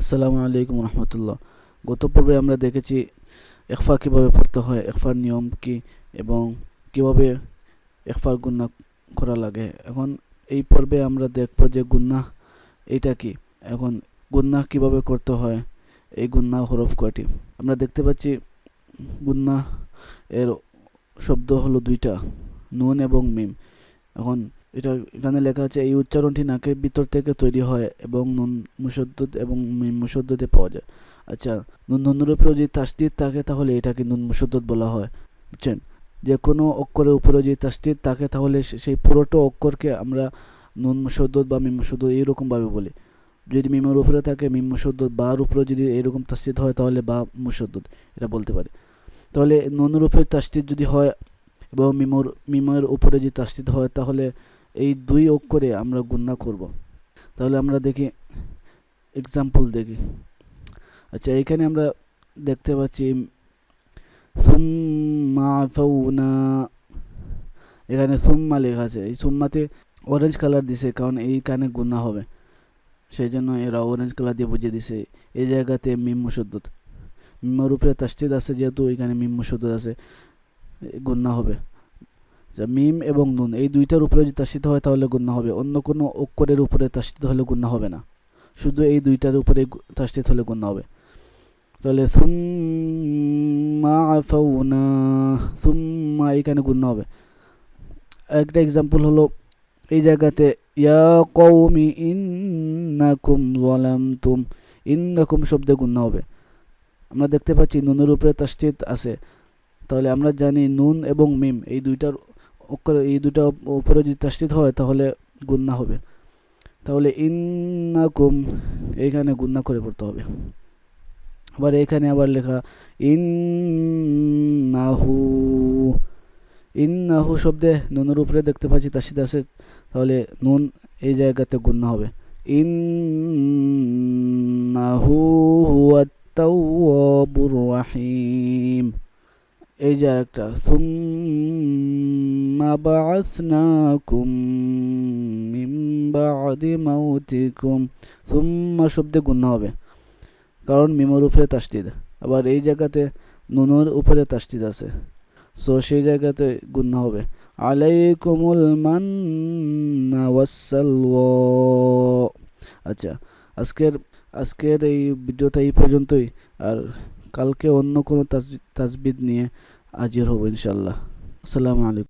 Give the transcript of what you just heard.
আসসালামু আলাইকুম রহমতুল্লাহ। গত পর্বে আমরা দেখেছি ইখফা কীভাবে পড়তে হয়, ইখফার নিয়ম কি এবং কিভাবে ইখফার গুন্না করা লাগে। এখন এই পর্বে আমরা দেখব যে গুন্না এটা কি, এখন গুন্না কিভাবে করতে হয়, এই গুন্না হরফ কয়টি। আমরা দেখতে পাচ্ছি গুন্না এর শব্দ হলো দুইটা, নুন এবং মিম। এখন এখানে লেখা আছে এই উচ্চারণটি নাকের ভিতর থেকে তৈরি হয় এবং নুন মুশদ্দদ এবং মিম মুশদ্দদে পাওয়া যায়। আচ্ছা, নুনের উপরে যদি তাসদিদ থাকে তাহলে এটাকে নুন মুশদ্দদ বলা হয়, বুঝছেন। যে কোনো অক্ষরের উপরে যদি তাসদিদ থাকে তাহলে সেই পুরোটা অক্ষরকে আমরা নুন মুশদ্দদ বা মিম মুশদ্দদ এইরকমভাবে বলি। যদি মিমের উপরে থাকে মিম মুশদ্দদ, বার উপরে যদি এরকম তাসদিদ হয় তাহলে বা মুশদ্দদ এটা বলতে পারি। তাহলে নুনের উপরে তাসদিদ যদি হয় এবং মিমের উপরে যদি তাসদিদ হয় তাহলে এই দুই অক্ষরে আমরা গুন্না করব। তাহলে আমরা দেখি, এক্সাম্পল দেখি। আচ্ছা, এখানে আমরা দেখতে পাচ্ছি সুম্মা আফাউনা, এখানে সুম্মা লেখা আছে। এই সুম্মাতে অরেঞ্জ কালার দিছে কারণ এইখানে গুন্না হবে, সেই জন্য এরা অরেঞ্জ কালার দিয়ে বুঝিয়ে দিছে। এই জায়গাতে মিম মুশদ্দদ, মিমের উপরে তাসদিদ আছে যেহেতু এখানে মিম মুশদ্দদ আছে, গুন্না হবে। মিম এবং নুন এই দুইটার উপরে যদি তাসদিদ হয় তাহলে গুন্না হবে, অন্য কোনো অক্ষরের উপরে তাসদিদ হলে গুন্না হবে না, শুধু এই দুইটার উপরে তাসদিদ হলে গুন্না হবে। তাহলে সুম্মা আফাউনা, সুম্মা এখানে গুন্না হবে। একটা এক্সাম্পল হলো এই জায়গাতে ইয়া কওমি ইন্নাকুম যালামতুম, ইন্নাকুম শব্দে গুন্না হবে। আমরা দেখতে পাচ্ছি নুনের উপরে তাসদিদ আছে, তাহলে আমরা জানি নুন এবং মিম এই দুইটার অক্ষর, এই দুইটা উপরে যদি তাসদিদ হয় তাহলে গুন্না হবে। তাহলে ইন্নাকুম এইখানে গুন্না করে পড়তে হবে। আবার এখানে আবার লেখা ইন্নাহু, ইন্নাহু শব্দে নুনের উপরে দেখতে পাচ্ছি তাসদিদ আছে, তাহলে নুন এই জায়গাতে গুন্না হবে। ইন্নাহু হুয়াত তাওয়াবুর রাহিম। এই যে আরেকটা সুম্মা বাআসনাকুম মিন বাদি মাউতিকুম, সুম্মা শব্দে গুন্না হবে কারণ মিমের উপরে তাসদিদ, আবার এই জায়গাতে নুনের উপরে তাসদিদ আছে, সো সেই জায়গাতে গুন্না হবে। আলাইকুমুল মান্না ওয়াসসালওয়া। আচ্ছা, আজকের এই ভিডিওটা এই পর্যন্তই, আর কালকে অন্য কোনো তাসবিদ নিয়ে হাজির হব ইনশাআল্লাহ। আসসালামু আলাইকুম।